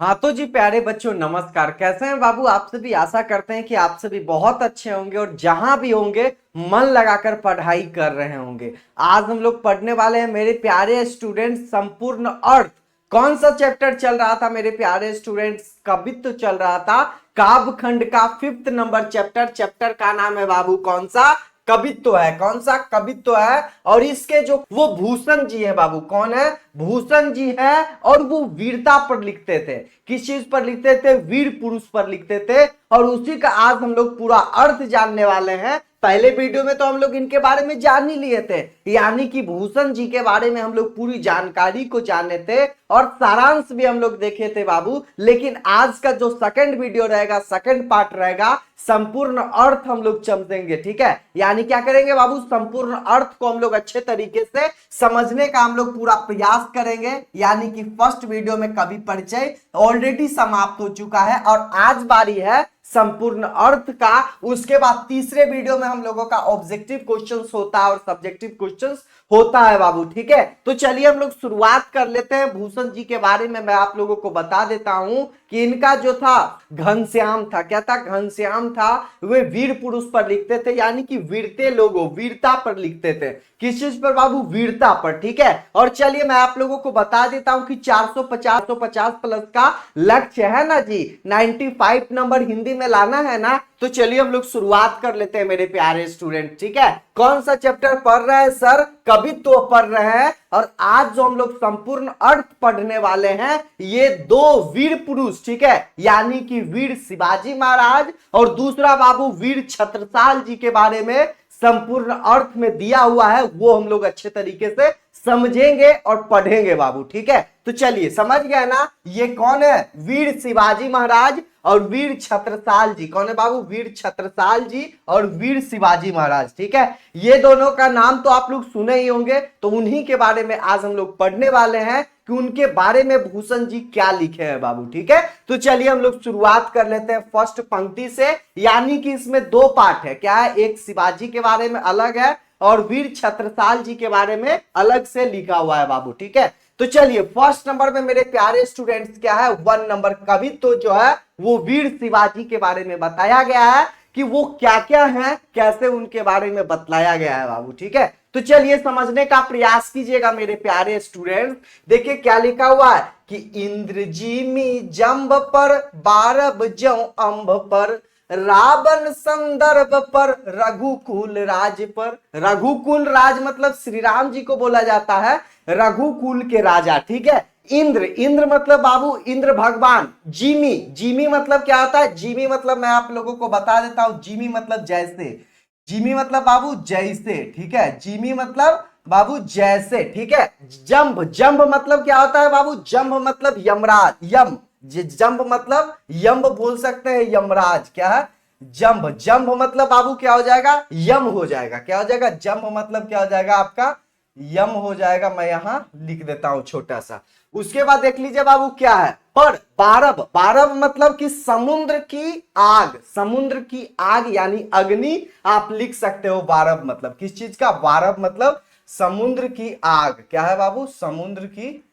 हाँ तो जी प्यारे बच्चों नमस्कार। कैसे हैं बाबू आप सभी। आशा करते हैं कि आप सभी बहुत अच्छे होंगे और जहां भी होंगे मन लगाकर पढ़ाई कर रहे होंगे। आज हम लोग पढ़ने वाले हैं मेरे प्यारे स्टूडेंट संपूर्ण अर्थ। कौन सा चैप्टर चल रहा था मेरे प्यारे स्टूडेंट्स। कवित्व चल रहा था। काव्य खंड का 5th नंबर चैप्टर। चैप्टर का नाम है बाबू कौन सा। कवित्व है। कौन सा कवित्व है। और इसके जो वो भूषण जी है बाबू। कौन है। भूषण जी है। और वो वीरता पर लिखते थे। किस चीज पर लिखते थे। वीर पुरुष पर लिखते थे। और उसी का आज हम लोग पूरा अर्थ जानने वाले हैं। पहले वीडियो में तो हम लोग इनके बारे में जान ही लिए थे। यानी कि भूषण जी के बारे में हम लोग पूरी जानकारी को जाने थे और सारांश भी हम लोग देखे थे बाबू। लेकिन आज का जो सेकंड वीडियो रहेगा, सेकंड पार्ट रहेगा, संपूर्ण अर्थ हम लोग समझेंगे। ठीक है। यानी क्या करेंगे बाबू, संपूर्ण अर्थ को हम लोग अच्छे तरीके से समझने का हम लोग पूरा प्रयास करेंगे। यानी कि फर्स्ट वीडियो में कवि परिचय ऑलरेडी समाप्त हो चुका है और आज बारी है संपूर्ण अर्थ का। उसके बाद तीसरे वीडियो में हम लोगों का ऑब्जेक्टिव क्वेश्चंस होता है और सब्जेक्टिव क्वेश्चंस होता है बाबू। ठीक है। तो चलिए हम लोग शुरुआत कर लेते हैं। भूषण जी के बारे में मैं आप लोगों को बता देता हूं कि इनका जो था घनश्याम था। क्या था। घनश्याम था। वे वीर पुरुष पर लिखते थे। यानी कि वीरते लोगों, वीरता पर लिखते थे। किस चीज पर बाबू, वीरता पर। ठीक है। और चलिए मैं आप लोगों को बता देता हूं कि 450 प्लस का लक्ष्य है ना जी। 95 नंबर हिंदी में लाना है ना। तो चलिए हम लोग शुरुआत कर लेते हैं मेरे प्यारे स्टूडेंट। ठीक है। कौन सा चैप्टर पढ़ रहे हैं सर। कवित्व पढ़ रहे हैं। और आज जो हम लोग संपूर्ण अर्थ पढ़ने वाले हैं ये दो वीर पुरुष। ठीक है। यानी कि वीर शिवाजी महाराज और दूसरा बाबू वीर छत्रसाल जी के बारे में संपूर्ण अर्थ में दिया हुआ है। वो हम लोग अच्छे तरीके से समझेंगे और पढ़ेंगे बाबू। ठीक है। तो चलिए समझ गए ना। ये कौन है। वीर शिवाजी महाराज और वीर छत्रसाल जी। कौन है बाबू, वीर छत्रसाल जी और वीर शिवाजी महाराज। ठीक है। ये दोनों का नाम तो आप लोग सुने ही होंगे। तो उन्हीं के बारे में आज हम लोग पढ़ने वाले हैं कि उनके बारे में भूषण जी क्या लिखे हैं बाबू। ठीक है। तो चलिए हम लोग शुरुआत कर लेते हैं फर्स्ट पंक्ति से। यानी कि इसमें दो पार्ट है। क्या है, एक शिवाजी के बारे में अलग है और वीर छत्रसाल जी के बारे में अलग से लिखा हुआ है बाबू। ठीक है। तो चलिए फर्स्ट नंबर में मेरे प्यारे स्टूडेंट्स क्या है, 1 नंबर कवित्व तो जो है वो वीर शिवाजी के बारे में बताया गया है कि वो क्या क्या है, कैसे उनके बारे में बतलाया गया है बाबू। ठीक है। तो चलिए समझने का प्रयास कीजिएगा मेरे प्यारे स्टूडेंट्स। देखिए क्या लिखा हुआ है कि इंद्रजीमी जंब पर बारब ज्यों अंब पर रावण संदर्भ पर रघुकुल राज पर। रघुकुल राज मतलब श्री राम जी को बोला जाता है, रघुकुल के राजा। ठीक है। इंद्र, इंद्र मतलब बाबू इंद्र भगवान। जिमी, जिमी मतलब क्या होता है। जिमी मतलब मैं आप लोगों को बता देता हूं, जिमी मतलब जैसे। जिमी मतलब बाबू जैसे। ठीक है। जिमी मतलब बाबू जैसे। ठीक है। जंभ, जंभ मतलब क्या होता है बाबू, जंभ मतलब यमराज, यम। जंभ मतलब यम बोल सकते हैं, यमराज। क्या है, जंभ। जंभ मतलब बाबू क्या हो जाएगा, यम हो जाएगा। क्या हो जाएगा, जंभ मतलब क्या हो जाएगा आपका, यम हो जाएगा। मैं यहां लिख देता हूं छोटा सा। उसके बाद देख लीजिए बाबू क्या है, पर बारब, बारब मतलब कि समुद्र की आग, समुद्र की आग यानी अग्नि आप लिख सकते हो। बारब मतलब किस चीज का, बारब मतलब समुद्र की आग। क्या है बाबू, समुद्र की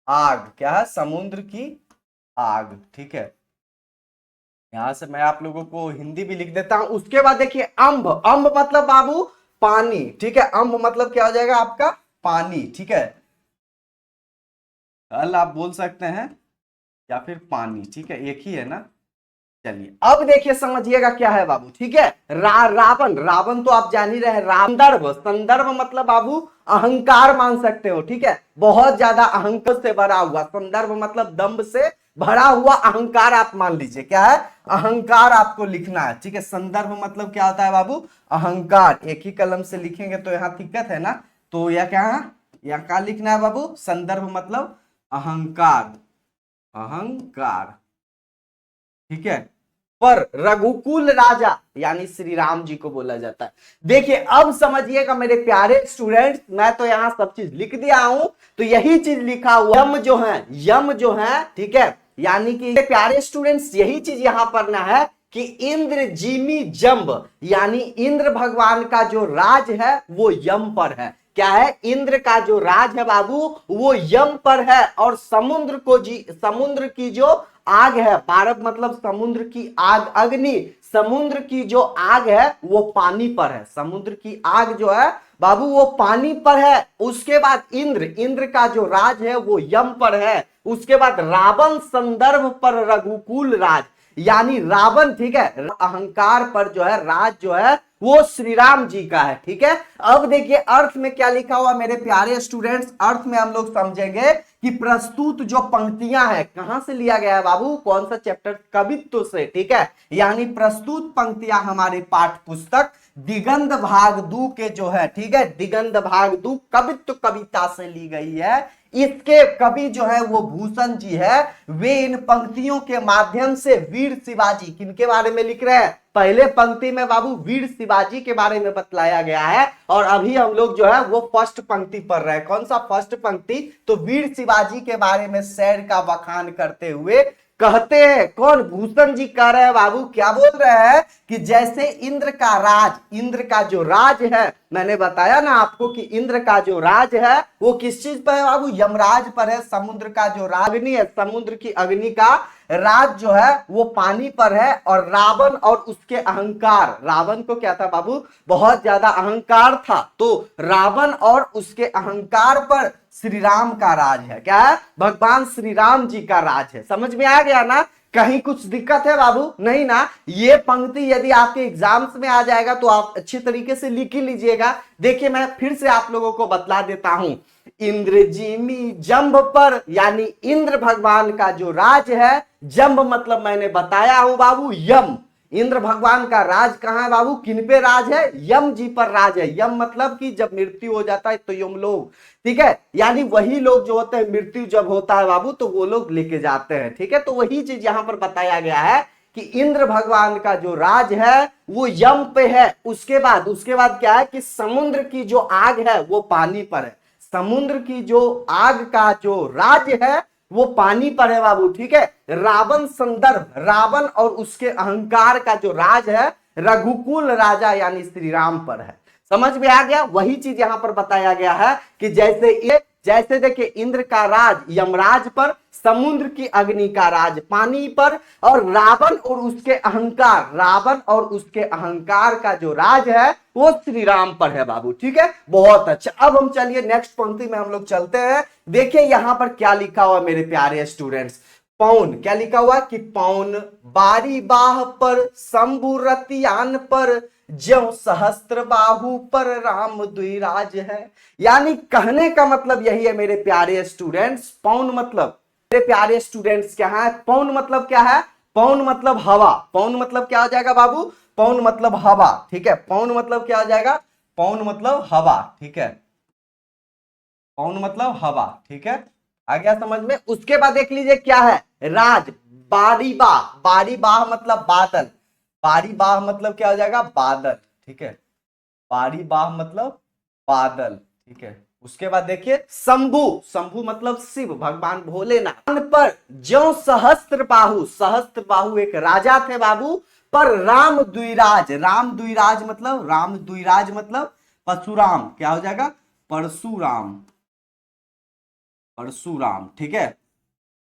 आग। क्या है, समुद्र की आग। ठीक है। यहां से मैं आप लोगों को हिंदी भी लिख देता हूं। उसके बाद देखिए अंब, अंब मतलब बाबू पानी। ठीक है। अंब मतलब क्या हो जाएगा आपका, पानी। ठीक है। अल आप बोल सकते हैं या फिर पानी। ठीक है, एक ही है ना। चलिए अब देखिए समझिएगा क्या है बाबू। ठीक है। रावण, रावण तो आप जान ही रहे हैं। संदर्भ, संदर्भ मतलब बाबू अहंकार मान सकते हो। ठीक है। बहुत ज्यादा अहंकार से भरा हुआ। संदर्भ मतलब दम्भ से भरा हुआ अहंकार आप मान लीजिए। क्या है, अहंकार आपको लिखना है। ठीक है। संदर्भ मतलब क्या होता है बाबू, अहंकार। एक ही कलम से लिखेंगे तो यहाँ दिक्कत है ना। तो यह क्या है, यहाँ क्या लिखना है बाबू, संदर्भ मतलब अहंकार, अहंकार। ठीक है। पर रघुकुल राजा यानी श्री राम जी को बोला जाता है। देखिए अब समझिएगा मेरे प्यारे स्टूडेंट्स, मैं तो यहां सब चीज लिख दिया हूं। तो यही चीज लिखा हुआ, यम जो है, यम जो है। ठीक है। यानी कि प्यारे स्टूडेंट्स यही चीज यहां पढ़ना है कि इंद्र जिमी जंब यानी इंद्र भगवान का जो राज है वो यम पर है। क्या है, इंद्र का जो राज है बाबू वो यम पर है, और समुद्र की जो आग है, पारद मतलब समुद्र की आग, अग्नि, समुद्र की जो आग है वो पानी पर है। समुद्र की आग जो है बाबू वो पानी पर है। उसके बाद इंद्र का जो राज है वो यम पर है। उसके बाद रावण संदर्भ पर रघुकुल राज, यानी रावण, ठीक है, अहंकार पर जो है राज जो है वो श्री राम जी का है। ठीक है, अब देखिए अर्थ में क्या लिखा हुआ मेरे प्यारे स्टूडेंट्स, अर्थ में हम लोग समझेंगे कि प्रस्तुत जो पंक्तियां हैं कहां से लिया गया है बाबू, कौन सा चैप्टर, कवित्व से। ठीक है, यानी प्रस्तुत पंक्तियां हमारे पाठ्य पुस्तक दिगंत भाग 2 के जो है, ठीक है, दिगंत भाग 2 कवित्व कविता से ली गई है। इसके कवि जो है वो भूषण जी है। वे इन पंक्तियों के माध्यम से वीर शिवाजी, किनके बारे में लिख रहे हैं, पहले पंक्ति में बाबू वीर शिवाजी के बारे में बतलाया गया है, और अभी हम लोग जो है वो फर्स्ट पंक्ति पढ़ रहे हैं। कौन सा फर्स्ट पंक्ति, तो वीर शिवाजी के बारे में शेर का बखान करते हुए कहते हैं, कौन, भूषण जी कह रहे हैं बाबू, क्या बोल रहे हैं कि जैसे इंद्र का राज, इंद्र का जो राज है, मैंने बताया ना आपको कि इंद्र का जो राज है वो किस चीज पर है बाबू, यमराज पर है। समुद्र का जो अग्नि है, समुद्र की अग्नि का राज जो है वो पानी पर है। और रावण और उसके अहंकार, रावण को क्या था बाबू, बहुत ज्यादा अहंकार था, तो रावण और उसके अहंकार पर श्री राम का राज है। क्या है, भगवान श्री राम जी का राज है। समझ में आ गया ना, कहीं कुछ दिक्कत है बाबू, नहीं ना। ये पंक्ति यदि आपके एग्जाम्स में आ जाएगा तो आप अच्छी तरीके से लिख ही लीजिएगा। देखिए मैं फिर से आप लोगों को बतला देता हूं, इंद्रजिमी जंभ पर, यानी इंद्र भगवान का जो राज है, जंभ मतलब मैंने बताया हूं बाबू यम, इंद्र भगवान का राज कहां है बाबू, किन पे राज है, यम जी पर राज है। यम मतलब कि जब मृत्यु हो जाता है तो यम लोग, ठीक है, यानी वही लोग जो होते हैं, मृत्यु जब होता है बाबू तो वो लोग लेके जाते हैं। ठीक है, तो वही चीज यहां पर बताया गया है कि इंद्र भगवान का जो राज है वो यम पे है। उसके बाद क्या है कि समुद्र की जो आग है वो पानी पर है। समुद्र की जो आग का जो राज है वो पानी पर है बाबू। ठीक है, रावण संदर्भ, रावण और उसके अहंकार का जो राज है रघुकुल राजा यानी श्री राम पर है। समझ में आ गया, वही चीज यहां पर बताया गया है कि जैसे देखिए इंद्र का राज यमराज पर, समुद्र की अग्नि का राज पानी पर, और रावण और उसके अहंकार का जो राज है वो श्री राम पर है बाबू। ठीक है, बहुत अच्छा। अब हम चलिए नेक्स्ट पंक्ति में हम लोग चलते हैं। देखिए यहां पर क्या लिखा हुआ मेरे प्यारे स्टूडेंट्स, पौन, क्या लिखा हुआ कि पौन बारी बाह पर शंभु रतियान पर, ज्यों सहस्त्र बाहु पर राम द्विराज है। यानी कहने का मतलब यही है मेरे प्यारे स्टूडेंट्स, पौन मतलब, मेरे प्यारे स्टूडेंट्स क्या है, पौन मतलब क्या है, पौन मतलब हवा। पौन मतलब क्या हो जाएगा बाबू, पौन मतलब हवा। ठीक है, पौन मतलब क्या हो जाएगा, पौन मतलब हवा। ठीक है, पौन मतलब हवा। ठीक है, आ गया समझ में। उसके बाद देख लीजिए क्या है, राज बारीबाह, बारीबाह मतलब बादल, बारीबाह मतलब क्या हो जाएगा, बादल। ठीक है, बारीबाह मतलब बादल। ठीक है, उसके बाद देखिए शंभु, शंभु मतलब शिव, भगवान भोलेनाथ पर, ज्यों सहस्त्र बाहु, सहस्त्र बाहु एक राजा थे बाबू, पर राम द्विराज, राम द्विराज मतलब परशुराम, क्या हो जाएगा, परशुराम, परशुराम। ठीक है,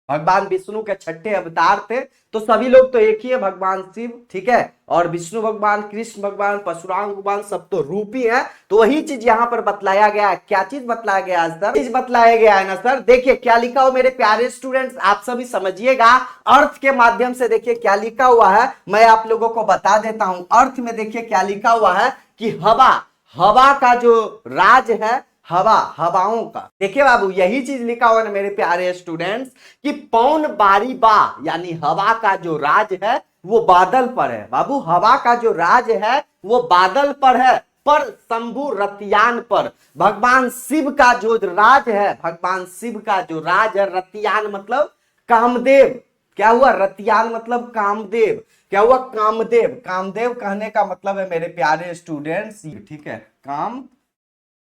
भगवान विष्णु के छठे अवतार थे, तो सभी लोग तो एक ही है, भगवान शिव। ठीक है, और विष्णु भगवान, कृष्ण भगवान, परशुराम भगवान सब तो रूप ही है। तो वही चीज यहां पर बतलाया गया है। क्या चीज बतलाया गया है सर, चीज बतलाया गया है ना सर। देखिए क्या लिखा हो मेरे प्यारे स्टूडेंट्स, आप सभी समझिएगा अर्थ के माध्यम से। देखिए क्या लिखा हुआ है, मैं आप लोगों को बता देता हूं। अर्थ में देखिए क्या लिखा हुआ है कि हवा, हवा का जो राज है, हवा, हवाओं का। देखिए बाबू यही चीज लिखा हुआ है मेरे प्यारे स्टूडेंट्स कि पौन बारी बा, यानी हवा का जो राज है वो बादल पर है बाबू। हवा का जो राज है वो बादल पर है, पर शंभु रतियान पर, भगवान शिव का जो राज है, भगवान शिव का जो राज है, रतियान मतलब कामदेव। क्या हुआ, रतियान मतलब कामदेव। क्या हुआ, कामदेव। कामदेव कहने का मतलब है मेरे प्यारे स्टूडेंट्स, ठीक है, काम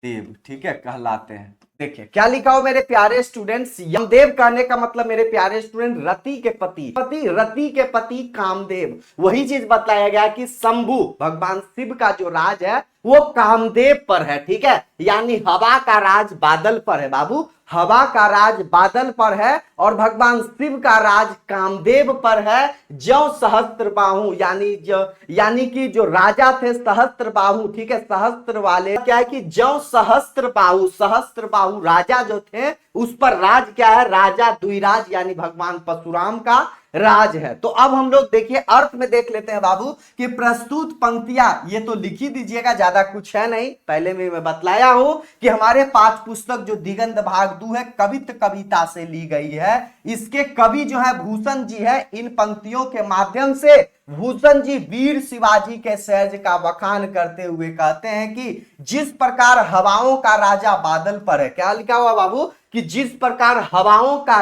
देव, ठीक है, कहलाते हैं। देखिए क्या लिखा हो मेरे प्यारे स्टूडेंट्स, यमदेव कहने का मतलब मेरे प्यारे स्टूडेंट रति के पति रति के पति कामदेव। वही चीज बताया गया कि शंभु भगवान शिव का जो राज है वो कामदेव पर है, ठीक है। यानी हवा का राज बादल पर है बाबू, हवा का राज बादल पर है और भगवान शिव का राज कामदेव पर है। जो सहस्त्रबाहु यानी कि जो राजा थे सहस्त्रबाहु, ठीक है, सहस्त्र वाले, क्या है कि जो सहस्त्रबाहु राजा जो थे उस पर राज क्या है, राजा द्विराज यानी भगवान परशुराम का राज है। तो अब हम लोग देखिए अर्थ में देख लेते हैं बाबू कि प्रस्तुत पंक्तियां, ये तो लिख ही दीजिएगा, ज्यादा कुछ है नहीं, पहले में मैं बतलाया हूं कि हमारे पाठ्य पुस्तक जो दिगंत भाग 2 है कविता से ली गई है। इसके कवि जो है भूषण जी है। इन पंक्तियों के माध्यम से भूषण जी वीर शिवाजी के शौर्य का बखान करते हुए कहते हैं कि जिस प्रकार हवाओं का राजा बादल पर है, क्या लिखा हुआ बाबू, कि जिस प्रकार हवाओं का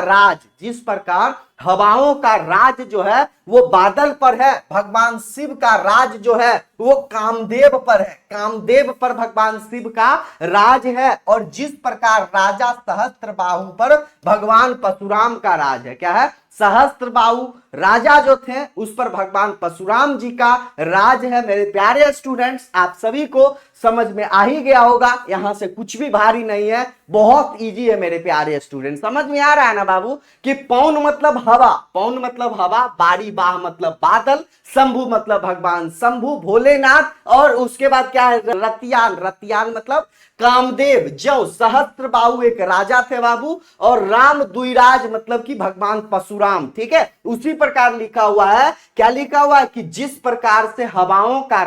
राज जो है वो बादल पर है, भगवान शिव का राज जो है वो कामदेव पर है, कामदेव पर भगवान शिव का राज है। और जिस प्रकार राजा सहस्त्रबाहु पर भगवान परशुराम का राज है, क्या है, सहस्त्रबाहु राजा जो थे उस पर भगवान परशुराम जी का राज है। मेरे प्यारे स्टूडेंट्स, आप सभी को समझ में आ ही गया होगा, यहां से कुछ भी भारी नहीं है, बहुत इजी है मेरे प्यारे स्टूडेंट। समझ में आ रहा है ना बाबू कि पौन मतलब हवा, बारी बाह मतलब बादल, शंभु मतलब भगवान शंभु भोलेनाथ, और उसके बाद क्या है, रतियान मतलब कामदेव। जो सहस्त्रबाहु एक राजा थे बाबू, और राम द्विराज मतलब कि भगवान परशुराम, ठीक है। उसी प्रकार लिखा हुआ है, क्या लिखा हुआ है कि जिस प्रकार से हवाओं का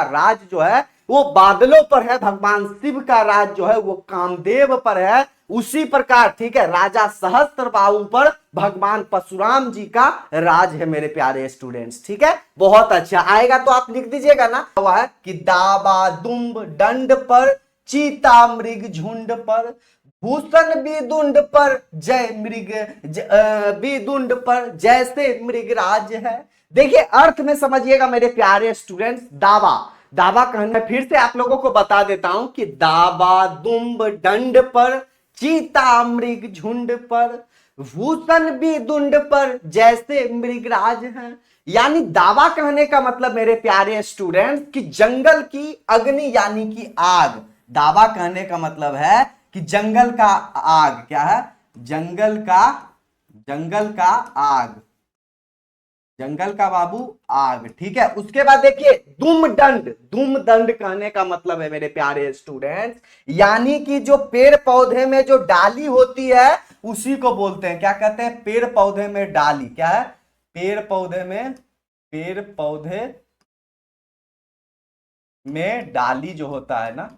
राज जो है वो बादलों पर है, भगवान शिव का राज जो है वो कामदेव पर है, उसी प्रकार, ठीक है, राजा सहस्त्रबाहु पर भगवान परशुराम जी का राज है मेरे प्यारे स्टूडेंट्स, ठीक है। बहुत अच्छा आएगा तो आप लिख दीजिएगा ना। हुआ है कि दाबा दुम्ब दंड पर, चीता मृग झुंड पर, भूषण विदुंड पर विदुंड पर जैसे मृगराज है। देखिए अर्थ में समझिएगा मेरे प्यारे स्टूडेंट्स। दावा कहना, फिर से आप लोगों को बता देता हूं कि दाबा दुम्ब दंड पर, चीता मृग झुंड पर, भूषण विदुंड पर जैसे मृगराज है। यानी दावा कहने का मतलब मेरे प्यारे स्टूडेंट्स कि जंगल की अग्नि यानी कि आग। दावा कहने का मतलब है कि जंगल का आग, क्या है, जंगल का बाबू आग, ठीक है। उसके बाद देखिए दुम दंड कहने का मतलब है मेरे प्यारे स्टूडेंट्स, यानी कि जो पेड़ पौधे में जो डाली होती है उसी को बोलते हैं, क्या कहते हैं, पेड़ पौधे में डाली, क्या है, पेड़ पौधे में डाली जो होता है ना,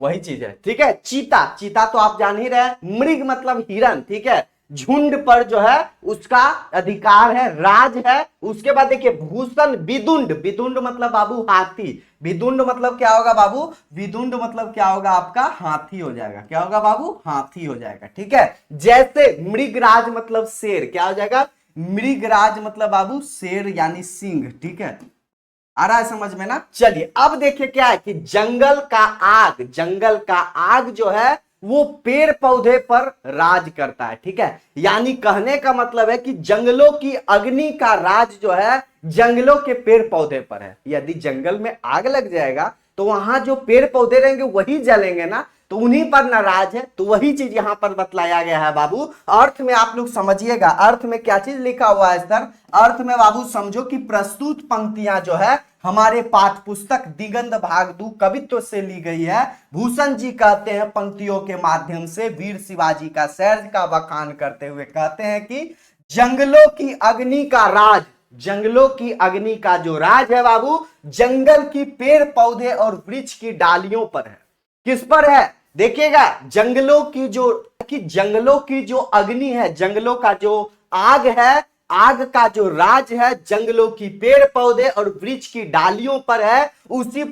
वही चीज है, ठीक है। चीता तो आप जान ही रहे, मृग मतलब हिरण, ठीक है, झुंड पर जो है उसका अधिकार है, राज है। उसके बाद देखिए भूषण विदुंड मतलब बाबू हाथी, विदुंड मतलब क्या होगा बाबू, विदुंड मतलब क्या होगा आपका, हाथी हो जाएगा, क्या होगा बाबू, हाथी हो जाएगा, ठीक है। जैसे मृगराज मतलब शेर, क्या हो जाएगा, मृगराज मतलब बाबू शेर यानी सिंह, ठीक है। आ रहा है समझ में ना। चलिए अब देखिए क्या है कि जंगल का आग जो है वो पेड़ पौधे पर राज करता है, ठीक है। यानी कहने का मतलब है कि जंगलों की अग्नि का राज जो है जंगलों के पेड़ पौधे पर है। यदि जंगल में आग लग जाएगा तो वहां जो पेड़ पौधे रहेंगे वही जलेंगे ना, तो उन्हीं पर नाराज है। तो वही चीज यहां पर बतलाया गया है बाबू। अर्थ में आप लोग समझिएगा, अर्थ में क्या चीज लिखा हुआ है सर, अर्थ में बाबू समझो कि प्रस्तुत पंक्तियां जो है हमारे पाठ्य पुस्तक दिगंत भाग 2 कवित्व से ली गई है। भूषण जी कहते हैं पंक्तियों के माध्यम से वीर शिवाजी का शौर्य का बखान करते हुए कहते हैं कि जंगलों की अग्नि का जो राज है बाबू, जंगल की पेड़ पौधे और वृक्ष की डालियों पर है। किस पर है, देखिएगा, जंगलों की जो अग्नि है, जंगलों का जो आग है, आग का जो राज है जंगलों की पेड़ पौधे और वृक्ष की डालियों पर है। उसी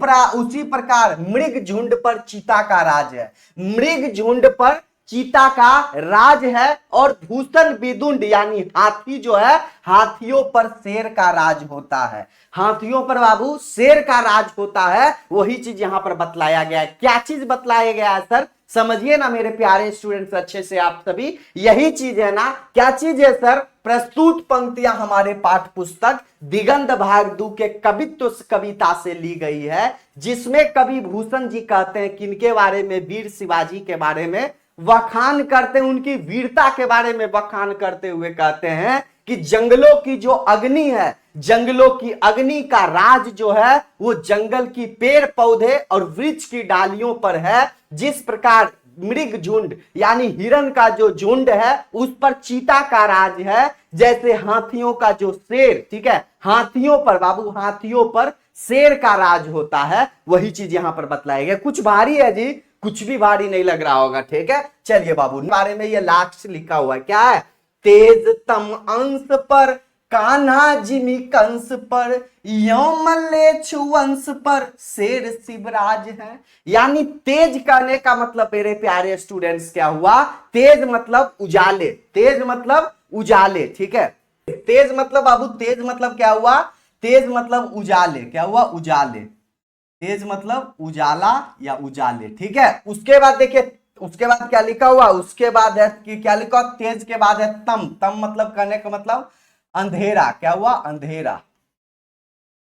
प्रकार मृग झुंड पर चीता का राज है, मृग झुंड पर चीता का राज है, और भूषण विदुंड यानी हाथी जो है, हाथियों पर शेर का राज होता है। हाथियों पर बाबू शेर का राज होता है, वही चीज यहां पर बतलाया गया है। क्या चीज बतलाया गया है सर, समझिए ना मेरे प्यारे स्टूडेंट्स अच्छे से आप सभी, यही चीज है ना। क्या चीज है सर, प्रस्तुत पंक्तियां हमारे पाठ्य पुस्तक दिगंत भाग 2 के कवित्व कविता से ली गई है, जिसमें कवि भूषण जी कहते हैं किनके बारे में, वीर शिवाजी के बारे में वखान करते हैं, उनकी वीरता के बारे में वखान करते हुए कहते हैं कि जंगलों की जो अग्नि है, जंगलों की अग्नि का राज जो है वो जंगल की पेड़ पौधे और वृक्ष की डालियों पर है। जिस प्रकार मृग झुंड यानी हिरण का जो झुंड है उस पर चीता का राज है, जैसे हाथियों का जो शेर, ठीक है, हाथियों पर बाबू, हाथियों पर शेर का राज होता है, वही चीज यहां पर बतलाया गया। कुछ भारी है जी, कुछ भी भारी नहीं लग रहा होगा, ठीक है। चलिए बाबू, बारे में ये लास्ट लिखा हुआ है, क्या है, तेज तम अंश पर कान्हा जिमी कंस पर, यो मल्लेच्छ वंश पर शेर शिवराज है। यानी तेज कहने का मतलब मेरे प्यारे स्टूडेंट्स क्या हुआ, तेज मतलब उजाले, तेज मतलब उजाले, ठीक है। तेज मतलब बाबू, तेज मतलब क्या हुआ, तेज मतलब उजाले, क्या हुआ, उजाले, तेज मतलब उजाला या उजाले, ठीक है। उसके बाद देखिए, उसके बाद क्या लिखा हुआ, उसके बाद है कि क्या लिखा, तेज के बाद है तम, तम मतलब कहने का मतलब अंधेरा, क्या हुआ, अंधेरा,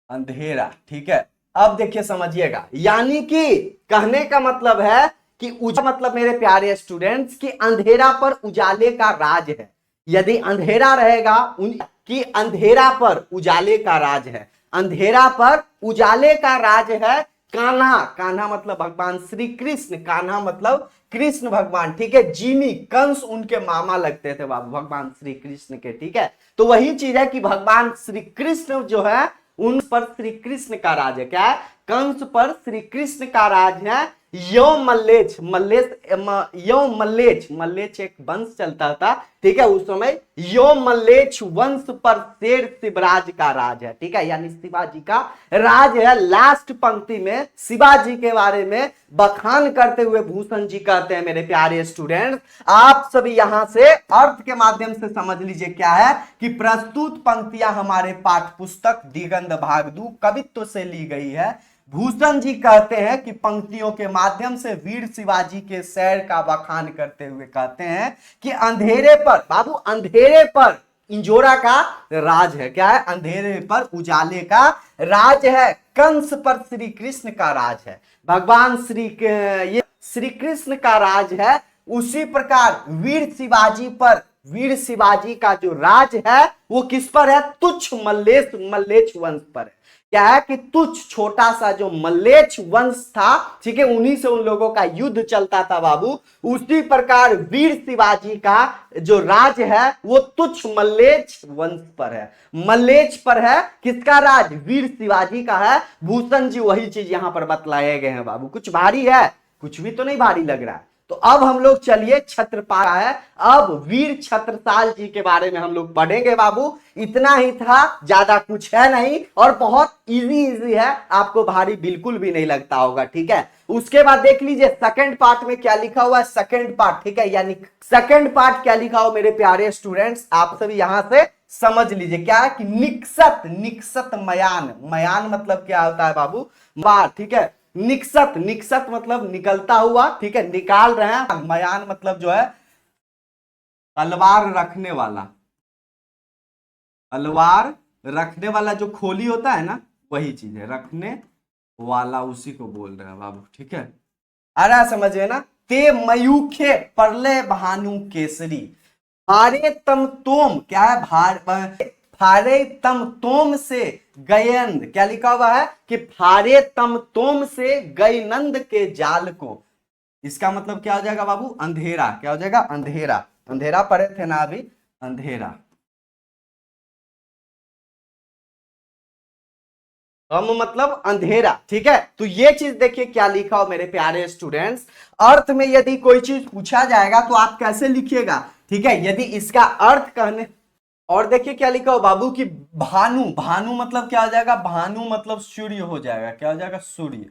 अंधेरा, ठीक है। अब देखिए समझिएगा, यानी कि कहने का मतलब है कि मतलब मेरे प्यारे स्टूडेंट्स कि अंधेरा पर उजाले का राज है। यदि अंधेरा रहेगा कि अंधेरा पर उजाले का राज है, अंधेरा पर उजाले का राज है। कान्हा, कान्हा मतलब भगवान श्री कृष्ण, कान्हा मतलब कृष्ण भगवान, ठीक है। जिमी, कंस उनके मामा लगते थे बाबू भगवान श्री कृष्ण के, ठीक है। तो वही चीज है कि भगवान श्री कृष्ण जो है उन पर श्री कृष्ण का राज है, क्या है, कंस पर श्री कृष्ण का राज है। यो मल्लेच्छ, यो मल्लेच्छ, मल्लेच्छ एक वंश चलता था, ठीक है उस समय, यो मल्लेच्छ वंश पर शेर शिवराज का राज है, ठीक है, यानी शिवाजी का राज है। लास्ट पंक्ति में शिवाजी के बारे में बखान करते हुए भूषण जी कहते हैं मेरे प्यारे स्टूडेंट, आप सभी यहां से अर्थ के माध्यम से समझ लीजिए क्या है कि प्रस्तुत पंक्तियां हमारे पाठ्य पुस्तक दिगंत भाग 2 कवित्व से ली गई है। भूषण जी कहते हैं कि पंक्तियों के माध्यम से वीर शिवाजी के शौर्य का बखान करते हुए कहते हैं कि अंधेरे पर बाबू, अंधेरे पर इंजोरा का राज है, क्या है, अंधेरे पर उजाले का राज है। कंस पर श्री कृष्ण का राज है, भगवान ये श्री कृष्ण का राज है। उसी प्रकार वीर शिवाजी पर, वीर शिवाजी का जो राज है वो किस पर है, तुच्छ मल्लेच्छ वंश पर है। क्या है कि तुच्छ छोटा सा जो मल्लेच्छ वंश था, ठीक है, उन्हीं से उन लोगों का युद्ध चलता था बाबू। उसी प्रकार वीर शिवाजी का जो राज है वो तुच्छ मल्लेच्छ वंश पर है, मल्लेच्छ पर है। किसका राज, वीर शिवाजी का है। भूषण जी वही चीज यहां पर बतलाए गए हैं बाबू। कुछ भारी है, कुछ भी तो नहीं भारी लग रहा है। तो अब हम लोग चलिए छत्रपाल है, अब वीर छत्रसाल जी के बारे में हम लोग पढ़ेंगे बाबू। इतना ही था, ज्यादा कुछ है नहीं, और बहुत इजी है, आपको भारी बिल्कुल भी नहीं लगता होगा, ठीक है। उसके बाद देख लीजिए सेकंड पार्ट में क्या लिखा हुआ है, सेकंड पार्ट, ठीक है, यानी सेकंड पार्ट क्या लिखा हो मेरे प्यारे स्टूडेंट्स, आप सभी यहां से समझ लीजिए क्या है कि निक्सत, निक्सत मयान, मयान मतलब क्या होता है बाबू, बार, ठीक है। निक्सत, निक्सत मतलब निकलता हुआ, ठीक है, निकाल रहे हैं। मयान मतलब जो है तलवार रखने वाला, तलवार रखने वाला जो खोली होता है ना, वही चीज है, रखने वाला, उसी को बोल रहे हैं बाबू, ठीक है। आ रहा है समझ में ना। ते मयूखे परले भानु केसरी, भारे तम तोम, क्या है, फारे तम तोम से गयनंद, क्या लिखा हुआ है कि फारे तम तोम से गयनंद के जाल को। इसका मतलब क्या हो जाएगा बाबू, अंधेरा, क्या हो जाएगा, अंधेरा, अंधेरा पढ़े थे ना अभी, अंधेरा, कम मतलब अंधेरा, ठीक है। तो ये चीज देखिए क्या लिखा हो मेरे प्यारे स्टूडेंट्स। अर्थ में यदि कोई चीज पूछा जाएगा तो आप कैसे लिखिएगा, ठीक है, यदि इसका अर्थ कहने, और देखिए क्या लिखा हो बाबू कि भानु, भानु मतलब क्या हो जाएगा, भानु मतलब सूर्य हो जाएगा, क्या हो जाएगा, सूर्य,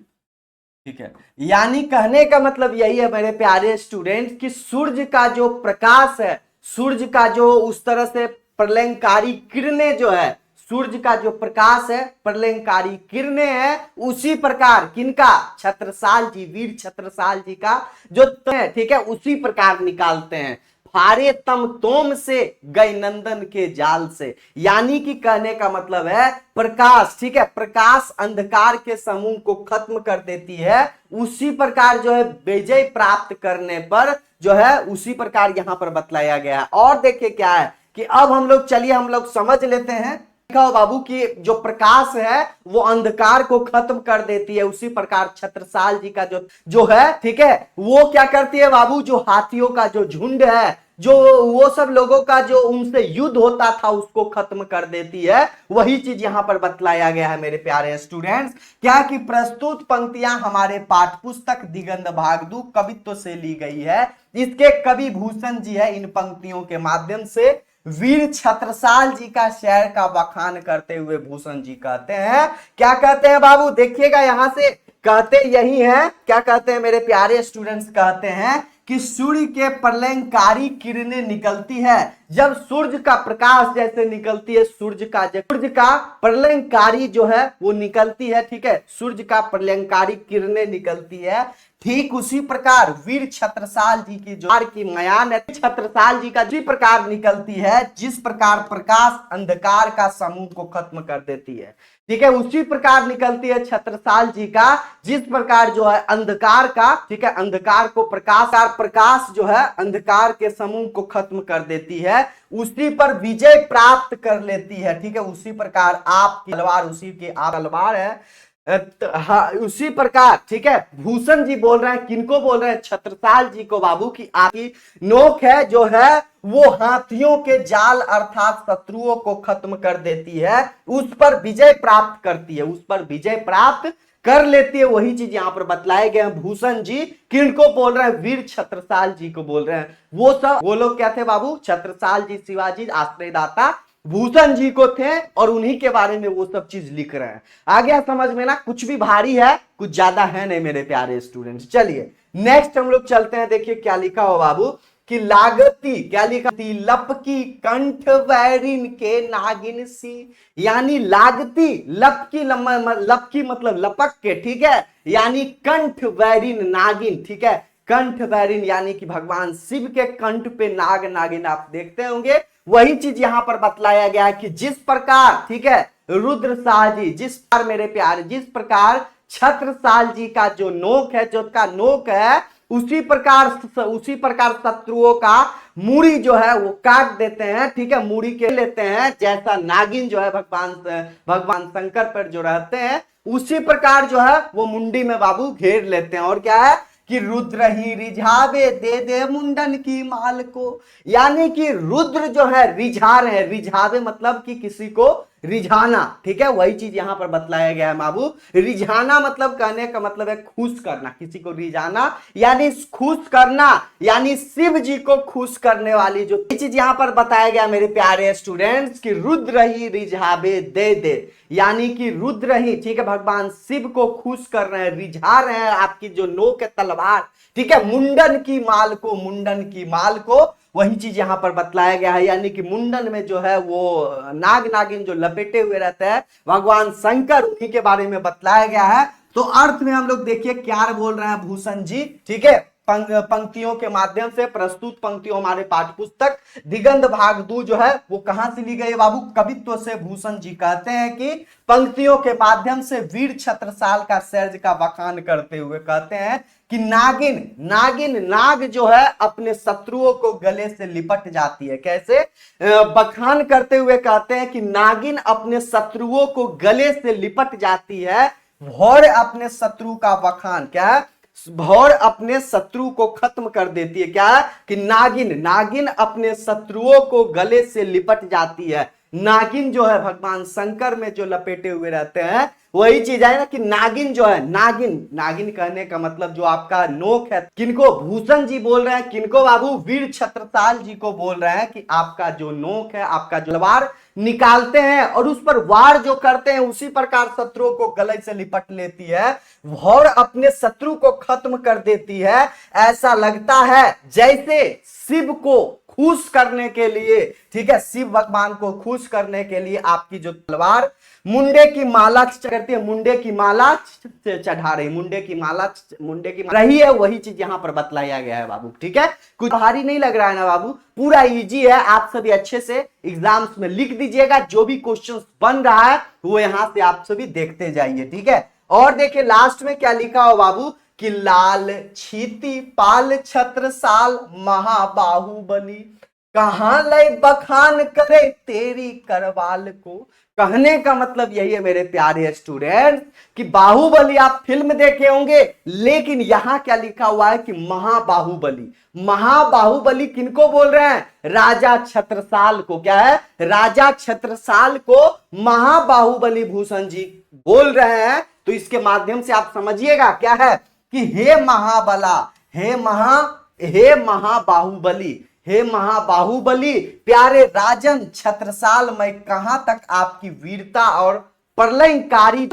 ठीक है, यानी कहने का मतलब यही है मेरे प्यारे स्टूडेंट कि सूर्य का जो प्रकाश है, सूर्य का जो उस तरह से प्रलयंकारी किरणें जो है, सूर्य का जो प्रकाश है प्रलयंकारी किरणें है, उसी प्रकार किनका, छत्रसाल जी, वीर छत्रसाल जी का जो ठीक है उसी प्रकार निकालते हैं, फारे तम तोम से गए नंदन के जाल से। यानी कि कहने का मतलब है प्रकाश, ठीक है, प्रकाश अंधकार के समूह को खत्म कर देती है, उसी प्रकार जो है विजय प्राप्त करने पर जो है उसी प्रकार यहां पर बतलाया गया है। और देखिए क्या है कि अब हम लोग चलिए हम लोग समझ लेते हैं, देखो बाबू कि जो प्रकाश है वो अंधकार को खत्म कर देती है, उसी प्रकार छत्रसाल जी का जो जो है, ठीक है, वो क्या करती है बाबू, जो हाथियों का जो झुंड है, जो वो सब लोगों का जो उनसे युद्ध होता था उसको खत्म कर देती है। वही चीज यहां पर बतलाया गया है मेरे प्यारे स्टूडेंट्स, क्या कि प्रस्तुत पंक्तियां हमारे पाठ्य पुस्तक दिगंत भाग 2 कवित्व से ली गई है। इसके कवि भूषण जी है, इन पंक्तियों के माध्यम से वीर छत्रसाल जी का शेर का बखान करते हुए भूषण जी कहते हैं, क्या कहते हैं बाबू, देखिएगा यहां से कहते यही है, क्या कहते हैं मेरे प्यारे स्टूडेंट्स, कहते हैं कि सूर्य के प्रलयंकारी किरणें निकलती है, जब सूर्य का प्रकाश जैसे निकलती है, सूर्य का प्रलयंकारी जो है वो निकलती है, ठीक है, सूर्य का प्रलयंकारी किरणें निकलती है, ठीक उसी प्रकार वीर छत्रसाल जी की जो की मयान है, छत्रसाल जी का जिस प्रकार निकलती है, जिस प्रकार प्रकाश अंधकार का समूह को खत्म कर देती है, ठीक है, उसी प्रकार निकलती है छत्रसाल जी का, जिस प्रकार जो है अंधकार का, ठीक है, अंधकार को प्रकाश जो है अंधकार के समूह को खत्म कर देती है, उसी पर विजय प्राप्त कर लेती है, ठीक है, उसी प्रकार आपकी तलवार, उसी की आप तलवार है, हाँ उसी प्रकार, ठीक है, भूषण जी बोल रहे हैं, किनको बोल रहे हैं, छत्रसाल जी को बाबू की आपकी नोक है जो है वो हाथियों के जाल अर्थात शत्रुओं को खत्म कर देती है, उस पर विजय प्राप्त करती है, उस पर विजय प्राप्त कर लेती है। वही चीज यहां पर बतलाए गए हैं, भूषण जी किनको बोल रहे हैं, वीर छत्रसाल जी को बोल रहे हैं। वो लोग क्या थे बाबू, छत्रसाल जी शिवाजी आश्रयदाता भूषण जी को थे, और उन्हीं के बारे में वो सब चीज लिख रहे हैं। आ गया समझ में ना, कुछ भी भारी है कुछ ज्यादा है नहीं मेरे प्यारे स्टूडेंट्स। चलिए नेक्स्ट हम लोग चलते हैं, देखिए क्या लिखा हो बाबू कि लागती, क्या लिखा थी, लपकी कंठ वैरिन के नागिन सी, यानी लागती, लपकी मतलब लपक के, ठीक है, यानी कंठ वैरिन नागिन, ठीक है, कंठ वैरिन यानी कि भगवान शिव के कंठ पे नाग नागिन आप देखते होंगे, वही चीज यहां पर बतलाया गया है कि जिस प्रकार, ठीक है, रुद्र शाह जी, जिस प्रकार मेरे प्यारे, जिस प्रकार छत्रसाल जी का जो नोक है, जो का नोक है, उसी प्रकार शत्रुओं का मूड़ी जो है वो काट देते हैं, ठीक है, मूड़ी के लेते हैं, जैसा नागिन जो है भगवान शंकर पर जो रहते हैं, उसी प्रकार जो है वो मुंडी में बाबू घेर लेते हैं। और क्या है कि रुद्र ही रिझावे दे दे मुंडन की माल को, यानी कि रुद्र जो है रिझा रहे हैं, रिझावे मतलब कि किसी को रिझाना, ठीक है, वही चीज यहां पर बतलाया गया है बाबू। रिझाना मतलब कहने का मतलब है खुश करना, किसी को रिझाना यानी खुश करना, यानी शिव जी को खुश करने वाली जो चीज यहां पर बताया गया मेरे प्यारे स्टूडेंट्स कि रुद्र ही रिझावे दे दे, यानी कि रुद्र ही, ठीक है, भगवान शिव को खुश कर रहे हैं, रिझा रहे हैं आपकी जो नोक है तलवार, ठीक है, मुंडन की माल को वही चीज यहां पर बतलाया गया है, यानी कि मुंडन में जो है वो नाग नागिन जो लपेटे हुए रहते हैं भगवान शंकर, उन्हीं के बारे में बतलाया गया है। तो अर्थ में हम लोग देखिए क्या बोल रहे हैं भूषण जी, ठीक है, पंक्तियों के माध्यम से प्रस्तुत पंक्तियों हमारे पाठ्य पुस्तक दिगंत भाग 2 जो है वो कहां से ली गई है बाबू, कवित्व से। भूषण जी कहते हैं कि पंक्तियों के माध्यम से वीर छत्रसाल का शौर्य का बखान करते हुए कहते हैं कि नाग जो है अपने शत्रुओं को गले से लिपट जाती है। कैसे? बखान करते हुए कहते हैं कि नागिन अपने शत्रुओं को गले से लिपट जाती है, भौर अपने शत्रु का बखान, क्या है, भौर अपने शत्रु को खत्म कर देती है। क्या है कि नागिन अपने शत्रुओं को गले से लिपट जाती है, नागिन जो है भगवान शंकर में जो लपेटे हुए रहते हैं, वही चीज है ना कि नागिन जो है, नागिन, नागिन कहने का मतलब जो आपका नोक है, किनको भूषण जी बोल रहे हैं, किनको बाबू, वीर छत्रसाल जी को बोल रहे हैं कि आपका जो नोक है, आपका जो तलवार निकालते हैं और उस पर वार जो करते हैं, उसी प्रकार शत्रुओं को गले से लिपट लेती है और अपने शत्रु को खत्म कर देती है। ऐसा लगता है जैसे शिव को खुश करने के लिए, ठीक है, शिव भगवान को खुश करने के लिए आपकी जो तलवार मुंडे की माला करती है, मुंडे की माला चढ़ा रही, मुंडे की माला, मुंडे की रही है, वही चीज यहां पर बतलाया गया है बाबू। ठीक है, कुछ भारी नहीं लग रहा है ना बाबू, पूरा इजी है। आप सभी अच्छे से एग्जाम्स में लिख दीजिएगा, जो भी क्वेश्चंस बन रहा है वो यहां से आप सभी देखते जाइए। ठीक है, और देखिए लास्ट में क्या लिखा हो बाबू कि लाल छीती पाल छत्रसाल महाबाहुबली, कहां लय बखान करे तेरी करवाल को। कहने का मतलब यही है मेरे प्यारे स्टूडेंट कि बाहुबली आप फिल्म देखे होंगे, लेकिन यहां क्या लिखा हुआ है कि महाबाहुबली। महाबाहुबली किनको बोल रहे हैं? राजा छत्रसाल को। क्या है? राजा छत्रसाल को महाबाहुबली भूषण जी बोल रहे हैं। तो इसके माध्यम से आप समझिएगा क्या है कि हे महाबला, हे महाबाहुबली, हे महाबाहुबली, प्यारे राजन छत्रसाल, मैं कहां तक आपकी वीरता और प्रलयंकारी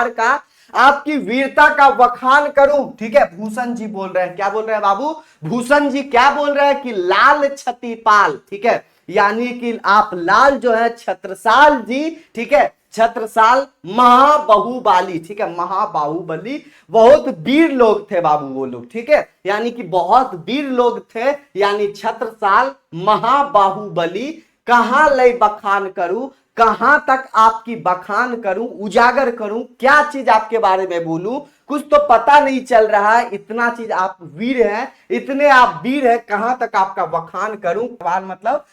का आपकी वीरता का बखान करूं। ठीक है, भूषण जी बोल रहे हैं, क्या बोल रहे हैं बाबू? भूषण जी क्या बोल रहे हैं कि लाल छतिपाल, ठीक है, यानी कि आप लाल जो है छत्रसाल जी, ठीक है, छत्रसाल महाबाहुबली, ठीक है, महाबाहुबली बहुत वीर लोग थे बाबू वो लोग, ठीक है, यानी कि बहुत वीर लोग थे, यानी छत्रसाल महाबाहुबली, कहां लय बखान करूं, कहां तक आपकी बखान करूं, उजागर करूं, क्या चीज आपके बारे में बोलूं, कुछ तो पता नहीं चल रहा है। इतना चीज आप वीर हैं, इतने आप वीर हैं, कहां तक आपका बखान करूं। तलवार मतलब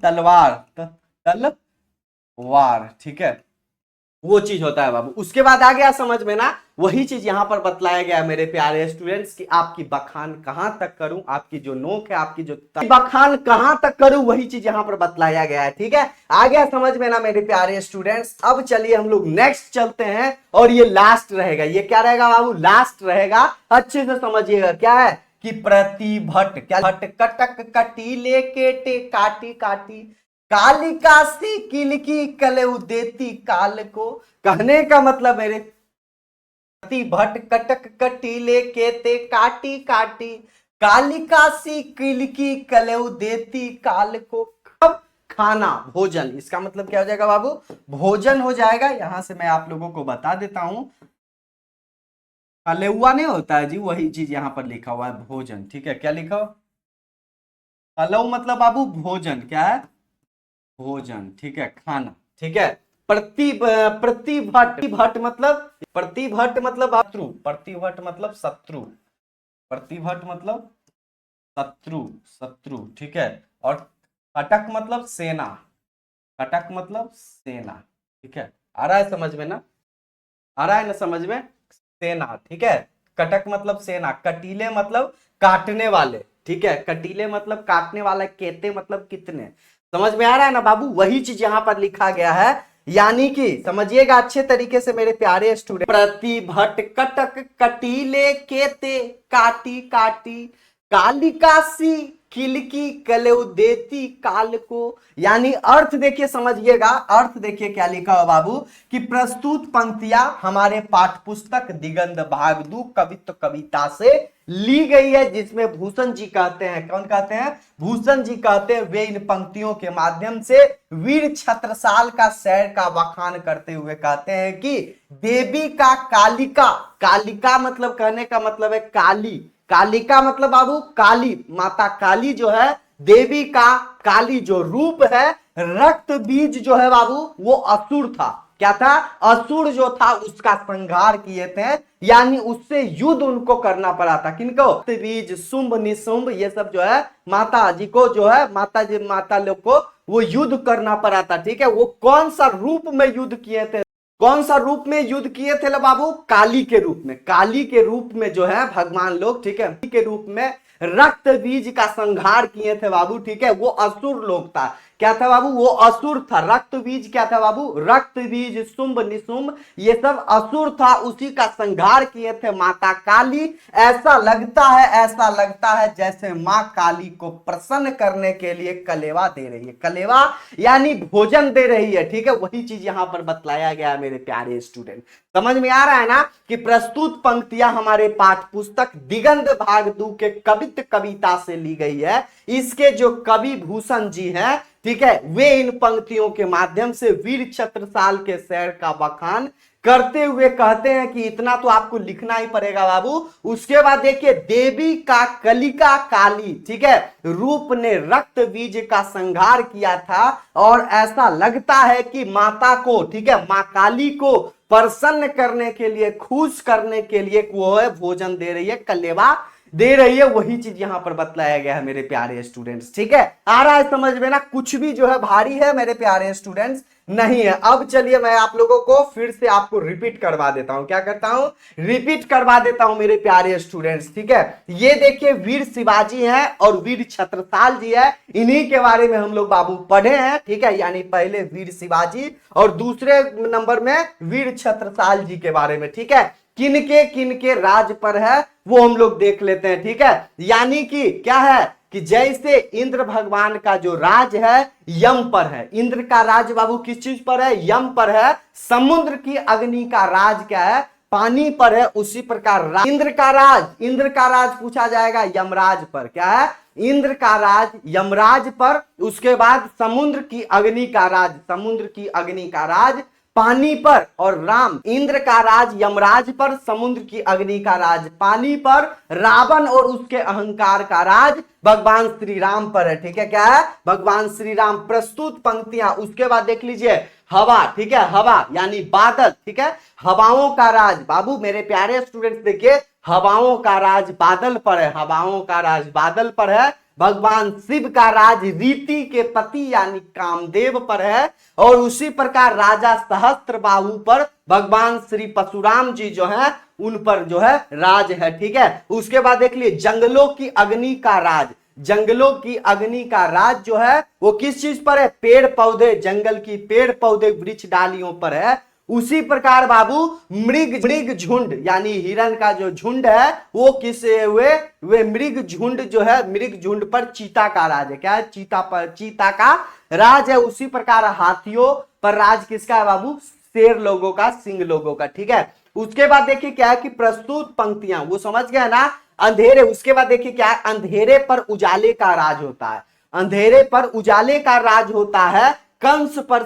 तलवार, तलवार, ठीक है, वो चीज होता है बाबू। उसके बाद आ गया समझ में ना, वही चीज यहां पर बतलाया गया मेरे प्यारे स्टूडेंट्स कि आपकी बखान कहां तक करूं, आपकी जो नोक है, आपकी जो बखान कहां तक करूं, वही चीज यहां पर बतलाया गया है। ठीक है, आ गया समझ में ना मेरे प्यारे स्टूडेंट्स। अब चलिए हम लोग नेक्स्ट चलते हैं, और ये लास्ट रहेगा। ये क्या रहेगा बाबू? लास्ट रहेगा। अच्छे से समझिएगा क्या है कि प्रतिभट, क्या भट्ट कटक कटीले केटे काटी काटी, कालिका सी किलकी कलेउ देती काल को। कहने का मतलब मेरे भट्ट कटक कटीले केते काटी काटी, कालिका सी किलकी कलेउ देती काल को। कब? खाना, भोजन। इसका मतलब क्या हो जाएगा बाबू? भोजन हो जाएगा। यहां से मैं आप लोगों को बता देता हूं, कलेउआ नहीं होता है जी, वही चीज यहां पर लिखा हुआ है भोजन। ठीक है, क्या लिखा? कलऊ मतलब बाबू भोजन। क्या है? भोजन, ठीक है, खाना। ठीक है, प्रतिभट मतलब, प्रतिभट मतलब शत्रु, प्रतिभट मतलब शत्रु, प्रतिभट मतलब शत्रु, शत्रु, ठीक है। और कटक मतलब सेना, कटक मतलब सेना। ठीक है, आ रहा है समझ में ना? आ रहा है ना समझ में? सेना, ठीक है, कटक मतलब सेना, कटीले मतलब काटने वाले, ठीक है, कटीले मतलब काटने वाला, केते मतलब कितने। समझ में आ रहा है ना बाबू? वही चीज यहां पर लिखा गया है, यानी कि समझिएगा अच्छे तरीके से मेरे प्यारे स्टूडेंट। प्रतिभट कटक कटीले केते काटी काटी, कालिकासी किलकी कलेउ देती काल को। यानी अर्थ देखिए, समझिएगा अर्थ देखिए क्या लिखा हो बाबू कि प्रस्तुत पंक्तियां हमारे पाठ्य पुस्तक दिगंत भाग 2 कवित्व कविता से ली गई है, जिसमें भूषण जी कहते हैं, कौन कहते हैं? भूषण जी कहते हैं, वे इन पंक्तियों के माध्यम से वीर छत्रसाल का शौर्य का बखान करते हुए कहते हैं कि देवी का कालिका, कालिका मतलब कहने का मतलब है काली, कालिका मतलब बाबू काली, माता काली जो है, देवी का काली जो रूप है, रक्त बीज जो है बाबू वो असुर था। क्या था? असुर जो था उसका संहार किए थे, यानी उससे युद्ध उनको करना पड़ा था। किनको? बीज, शुंभ निशुंभ, ये सब जो है माता जी को, जो है माता जी, माता लोग को वो युद्ध करना पड़ा था। ठीक है, वो कौन सा रूप में युद्ध किए थे? कौन सा रूप में युद्ध किए थे बाबू? काली के रूप में, काली के रूप में जो है भगवान लोग, ठीक है, के रूप में रक्त बीज का संहार किए थे बाबू। ठीक है, वो असुर लोग था। क्या था बाबू, वो असुर था। रक्त बीज क्या था बाबू, रक्त बीज, शुंभ निशुंभ, ये सब असुर था, उसी का संहार किए थे माता काली। ऐसा लगता है जैसे माँ काली को प्रसन्न करने के लिए कलेवा दे रही है। कलेवा यानी भोजन दे रही है, ठीक है, वही चीज यहां पर बतलाया गया है मेरे प्यारे स्टूडेंट। समझ में आ रहा है ना कि प्रस्तुत पंक्तियां हमारे पाठ पुस्तक दिगंत भाग 2 के कविता से ली गई है। इसके जो कवि भूषण जी हैं, ठीक है, वे इन पंक्तियों के माध्यम से वीर छत्रसाल के शहर का बखान करते हुए कहते हैं कि इतना तो आपको लिखना ही पड़ेगा बाबू। उसके बाद देखिए, देवी का कलिका काली, ठीक है, रूप ने रक्त बीज का संहार किया था और ऐसा लगता है कि माता को, ठीक है, मां काली को प्रसन्न करने के लिए, खुश करने के लिए वो है भोजन दे रही है, कलेवा दे रही है। वही चीज यहां पर बतलाया गया है मेरे प्यारे स्टूडेंट्स, ठीक है। आ रहा है समझ में ना, कुछ भी जो है भारी है मेरे प्यारे स्टूडेंट्स नहीं है। अब चलिए मैं आप लोगों को फिर से आपको रिपीट करवा देता हूं। क्या करता हूं, रिपीट करवा देता हूं मेरे प्यारे स्टूडेंट्स, ठीक है। ये देखिए, वीर शिवाजी हैं और वीर छत्रसाल जी है, इन्हीं के बारे में हम लोग बाबू पढ़े हैं, ठीक है। यानी पहले वीर शिवाजी और दूसरे नंबर में वीर छत्रसाल जी के बारे में, ठीक है। किनके राज पर है वो हम लोग देख लेते हैं, ठीक है। यानी कि क्या है कि जैसे इंद्र भगवान का जो राज है यम पर है, इंद्र का राज बाबू किस चीज पर है, यम पर है। समुद्र की अग्नि का राज क्या है, पानी पर है। उसी प्रकार इंद्र का राज पूछा जाएगा यमराज पर, क्या है, इंद्र का राज यमराज पर। उसके बाद समुद्र की अग्नि का राज पानी पर, और राम, इंद्र का राज यमराज पर, समुद्र की अग्नि का राज पानी पर, रावण और उसके अहंकार का राज भगवान श्री राम पर है, ठीक है। क्या है, भगवान श्री राम। प्रस्तुत पंक्तियां, उसके बाद देख लीजिए हवा, ठीक है, हवा यानी बादल, ठीक है, हवाओं का राज बाबू मेरे प्यारे स्टूडेंट्स देखिए, हवाओं का राज बादल पर है, हवाओं का राज बादल पर है। भगवान शिव का राज रीति के पति यानी कामदेव पर है, और उसी प्रकार राजा सहस्त्रबाहु पर भगवान श्री परशुराम जी जो है उन पर जो है राज है, ठीक है। उसके बाद देख लिए जंगलों की अग्नि का राज, जंगलों की अग्नि का राज जो है वो किस चीज पर है, पेड़ पौधे, जंगल की पेड़ पौधे वृक्ष डालियों पर है। उसी प्रकार बाबू मृग झुंड यानी हिरण का जो झुंड है वो किसे हुए, वे मृग झुंड जो है, मृग झुंड पर चीता का राज है। क्या है, चीता का राज है। उसी प्रकार हाथियों पर राज किसका है बाबू, शेर लोगों का, सिंह लोगों का, ठीक है। उसके बाद देखिए क्या है कि प्रस्तुत पंक्तियां, वो समझ गया ना, अंधेरे। उसके बाद देखिए क्या है, अंधेरे पर उजाले का राज होता है, अंधेरे पर उजाले का राज होता है। कंस पर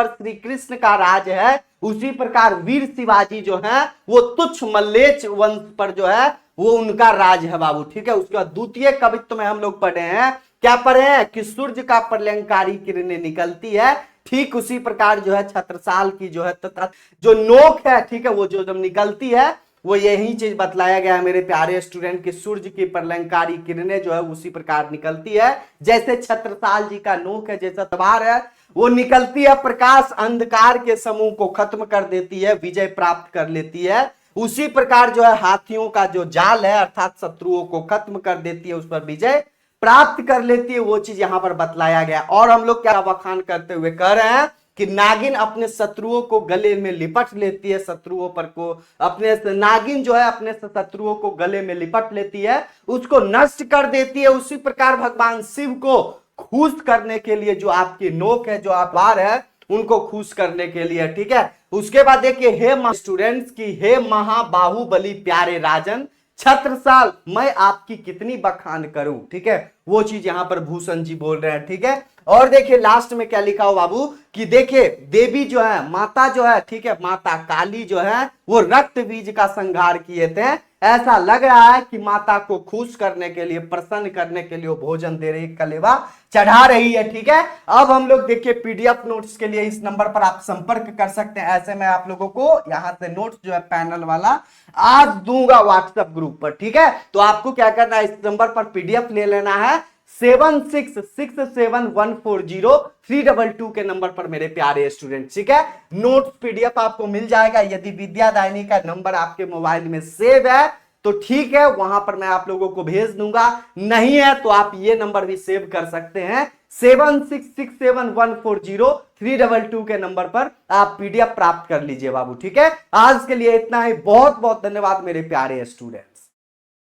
श्री कृष्ण का राज है। उसी प्रकार वीर शिवाजी जो है वो तुच्छ मल्लेच वंश पर जो है वो उनका राज है बाबू, ठीक है। उसके बाद द्वितीय कवित्व में हम लोग पढ़े हैं, क्या पढ़े हैं कि सूर्य का प्रलयंकारी किरणें निकलती है, ठीक उसी प्रकार जो है छत्रसाल की जो है तथा जो नोक है, ठीक है, वो जो जब निकलती है वो यही चीज बतलाया गया है मेरे प्यारे स्टूडेंट कि सूर्य की प्रलयंकारी किरणें जो है उसी प्रकार निकलती है, जैसे छत्रसाल जी का नोक है, जैसा तलवार है वो निकलती है, प्रकाश अंधकार के समूह को खत्म कर देती है, विजय प्राप्त कर लेती है। उसी प्रकार जो है हाथियों का जो जाल है अर्थात शत्रुओं को खत्म कर देती है, उस पर विजय प्राप्त कर लेती है, वो चीज यहां पर बतलाया गया। और हम लोग क्या बखान करते हुए कह रहे हैं कि नागिन अपने शत्रुओं को गले में लिपट लेती है, शत्रुओं पर को अपने नागिन जो है अपने शत्रुओं को गले में लिपट लेती है, उसको नष्ट कर देती है। उसी प्रकार भगवान शिव को खुश करने के लिए जो आपकी नोक है, जो आप बार है, उनको खुश करने के लिए, ठीक है। उसके बाद देखिए हे स्टूडेंट्स की हे महाबाहुबली प्यारे राजन छत्रसाल, मैं आपकी कितनी बखान करूं, ठीक है, वो चीज यहां पर भूषण जी बोल रहे हैं, ठीक है। और देखिए लास्ट में क्या लिखा हो बाबू कि देखिए देवी जो है, माता जो है, ठीक है, माता काली जो है वो रक्त बीज का संहार किए थे। ऐसा लग रहा है कि माता को खुश करने के लिए, प्रसन्न करने के लिए वो भोजन दे रही, कलेवा चढ़ा रही है, ठीक है। अब हम लोग देखिए पीडीएफ नोट्स के लिए इस नंबर पर आप संपर्क कर सकते हैं। ऐसे मैं आप लोगों को यहां से नोट्स जो है पैनल वाला आज दूंगा व्हाट्सएप ग्रुप पर, ठीक है। तो आपको क्या करना है, इस नंबर पर पीडीएफ ले लेना है 7667140322 के नंबर पर मेरे प्यारे स्टूडेंट, ठीक है। नोट्स पीडीएफ आपको मिल जाएगा। यदि विद्यादायनी का नंबर आपके मोबाइल में सेव है तो ठीक है, वहां पर मैं आप लोगों को भेज दूंगा। नहीं है तो आप ये नंबर भी सेव कर सकते हैं, 7667140322 के नंबर पर आप पीडीएफ प्राप्त कर लीजिए बाबू। ठीक है, आज के लिए इतना ही। बहुत बहुत धन्यवाद मेरे प्यारे स्टूडेंट्स।